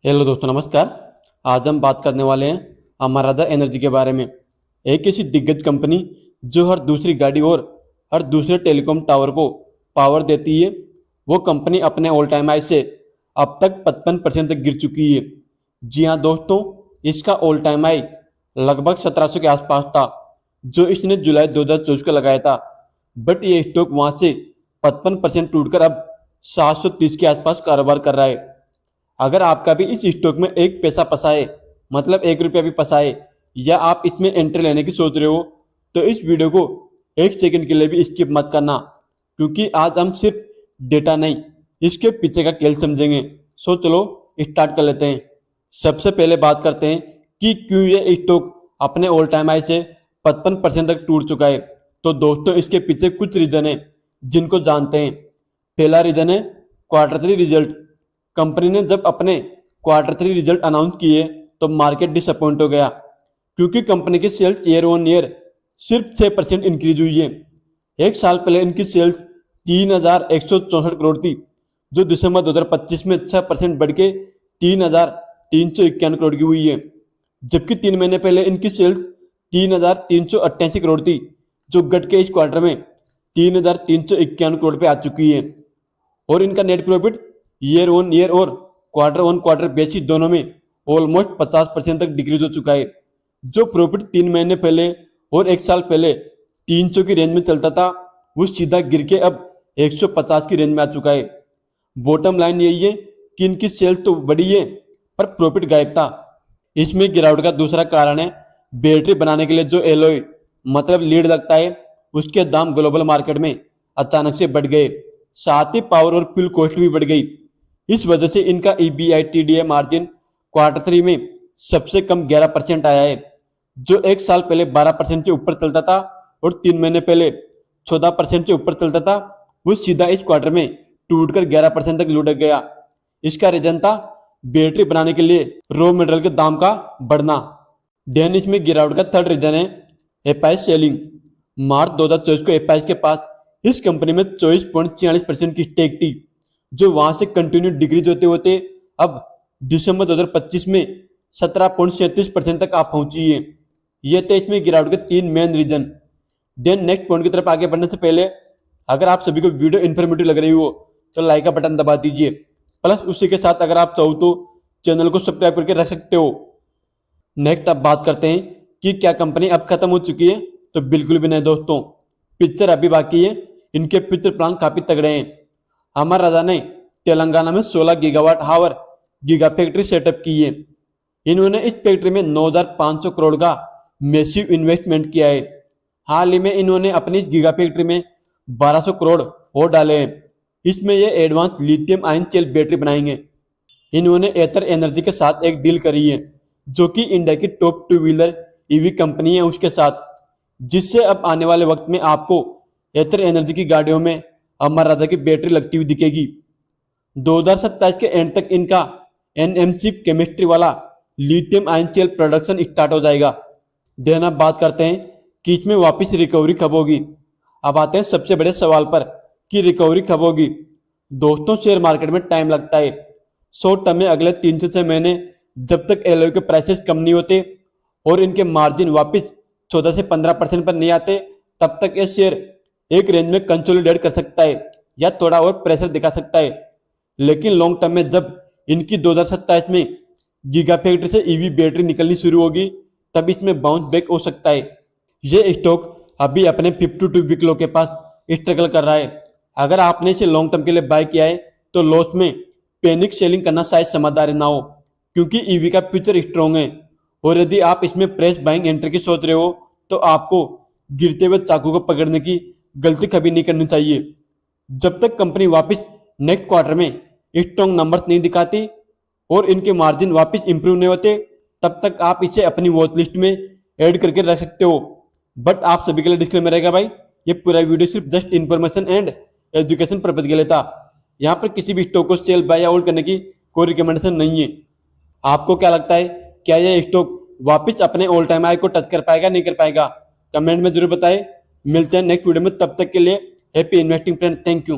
Hello दोस्तों, नमस्कार। आज हम बात करने वाले हैं अमर राजा एनर्जी के बारे में। एक ऐसी दिग्गज कंपनी जो हर दूसरी गाड़ी और हर दूसरे टेलीकॉम टावर को पावर देती है। वो कंपनी अपने ऑल टाइम हाई से अब तक 55% तक गिर चुकी है। जी हाँ दोस्तों, इसका ऑल टाइम हाई लगभग 1700 के आसपास था, जो इसने जुलाई 2024 को लगाया था। बट ये स्टॉक वहाँ से 55% टूटकर अब 730 के आसपास कारोबार कर रहा है। अगर आपका भी इस स्टॉक में एक पैसा फंसाए, मतलब 1 रुपया भी फंसाए, या आप इसमें एंट्री लेने की सोच रहे हो, तो इस वीडियो को 1 सेकंड के लिए भी स्किप मत करना, क्योंकि आज हम सिर्फ डेटा नहीं, इसके पीछे का खेल समझेंगे। सो चलो स्टार्ट कर लेते हैं। सबसे पहले बात करते हैं कि क्यों ये स्टॉक अपने ऑल टाइम हाई से 55% तक टूट चुका है। तो दोस्तों, इसके पीछे कुछ रीजन है जिनको जानते हैं। पहला रीजन है क्वार्टर 3 रिजल्ट। कंपनी ने जब अपने क्वार्टर 3 रिजल्ट अनाउंस किए तो मार्केट डिसअपॉइंट हो गया, क्योंकि कंपनी की सेल्स ईयर ऑन ईयर सिर्फ 6% इंक्रीज हुई है। एक साल पहले इनकी सेल्स 3164 करोड़ थी, जो दिसंबर 2025 में 6% बढ़ के 3351 करोड़ की हुई है। जबकि 3 महीने पहले इनकी सेल्स 3388 करोड़ थी, जो घट के इस क्वार्टर में 3351 करोड़ पे आ चुकी है। और इनका net profit year on year और क्वार्टर ऑन क्वार्टर बेसिस दोनों में ऑलमोस्ट 50% तक डिक्रीज हो चुका है। जो प्रॉफिट 3 महीने पहले और एक साल पहले 300 की रेंज में चलता था, वो सीधा गिर के अब 150 की रेंज में आ चुका है। बॉटम लाइन यही है कि इनकी सेल्स तो बढ़ी है, पर प्रॉफिट गायब था। इसमें गिरावट का दूसरा कारण है बैटरी बनाने के लिए जो एलॉय मतलब लीड लगता है, उसके दाम ग्लोबल मार्केट में अचानक से बढ़ गए। साथ ही पावर और फ्यूल कॉस्ट भी बढ़ गई। इस वजह से इनका EBITDA मार्जिन क्वार्टर 3 में सबसे कम 11% आया है, जो एक साल पहले 12% से ऊपर चलता था और 3 महीने पहले 14% से ऊपर चलता था। वो सीधा इस क्वार्टर में टूटकर 11% तक लुढ़क गया। इसका रीजन था बैटरी बनाने के लिए रॉ मटेरियल के दाम का बढ़ना। देन इसमें गिरावट का थर्ड रीजन है एपाइस सेलिंग। मार्च 2024 को एपाइस के पास इस कंपनी में 24.46% की स्टेक थी, जो वहां से कंटिन्यू डिक्रीज होते होते अब दिसंबर 2025 में 17.37% तक आप पहुंची है। ये थे इसमें गिरावट के 3 main reason. Then next point की तरफ आगे बढ़ने से पहले, अगर आप सभी को वीडियो इन्फॉर्मेटिव लग रही हो तो लाइक का बटन दबा दीजिए। प्लस उसी के साथ अगर आप चाहो तो चैनल को सब्सक्राइब करके रख सकते हो। नेक्स्ट अब बात करते हैं कि क्या कंपनी अब खत्म हो चुकी है, तो बिल्कुल भी नहीं दोस्तों, पिक्चर अभी बाकी है। इनके फ्यूचर प्लान काफी तगड़े हैं। अमर राजा ने तेलंगाना में 16 गीगावाट हावर गीगा फैक्ट्री सेटअप की है। इन्होंने इस फैक्ट्री में 9500 करोड़ का मैसिव इन्वेस्टमेंट किया है। हाल ही में इन्होंने अपनी इस गीगा फैक्ट्री में 1200 करोड़ और डाले हैं। इसमें ये advance lithium ion cell battery बनाएंगे। इन्होंने एथर एनर्जी के साथ एक डील करी है, जो कि इंडिया की टॉप 2 व्हीलर ईवी कंपनी है उसके साथ, जिससे अब आने वाले वक्त में आपको एथर एनर्जी की गाड़ियों में अमर राजा की बैटरी लगती हुई दिखेगी। 2027 के एंड तक इनका NMC केमिस्ट्री वाला lithium ion cell production start हो जाएगा। देन अब बात करते हैं कि इसमें वापस रिकवरी कब होगी। अब आते हैं सबसे बड़े सवाल पर कि रिकवरी कब होगी। दोस्तों, शेयर मार्केट में टाइम लगता है। शॉर्ट टर्म में अगले 3 से 6 महीने, जब तक एलॉय के प्राइसेस कम नहीं होते और इनके मार्जिन वापस 14 से 15% पर नहीं आते, तब तक ये शेयर एक रेंज में कंसोलिडेट कर सकता है या थोड़ा और प्रेशर दिखा सकता है। लेकिन लॉन्ग टर्म में जब इनकी 2027 में गीगा फैक्ट्री से ईवी बैटरी निकलनी शुरू होगी, तब इसमें बाउंस बैक हो सकता है। ये स्टॉक अभी अपने 52 वीक लो के पास स्ट्रगल कर रहा है। अगर आपने इसे लॉन्ग टर्म के लिए बाय किया है तो लॉस में पैनिक सेलिंग करना शायद समझदारी ना हो, क्योंकि ईवी का फ्यूचर स्ट्रॉन्ग है। और यदि आप इसमें प्रेस बाइंग एंट्री की सोच रहे हो, तो आपको गिरते हुए चाकू को पकड़ने की गलती कभी नहीं करनी चाहिए। जब तक कंपनी वापस नेक्स्ट क्वार्टर में स्ट्रॉन्ग नंबर्स नहीं दिखाती और इनके मार्जिन वापस इंप्रूव नहीं होते, तब तक आप इसे अपनी वॉच लिस्ट में ऐड करके रख सकते हो। बट आप सभी के लिए डिस्क्लेमर रहेगा भाई, ये पूरा वीडियो सिर्फ just information and education purpose के लिए था। यहाँ पर किसी भी स्टॉक को सेल बाय या होल्ड करने की कोई रिकमेंडेशन नहीं है। आपको क्या लगता है, क्या यह स्टॉक वापस अपने ऑल टाइम हाई को टच कर पाएगा, नहीं कर पाएगा? कमेंट में जरूर बताएं। मिलते हैं नेक्स्ट वीडियो में, तब तक के लिए happy investing friend. Thank you.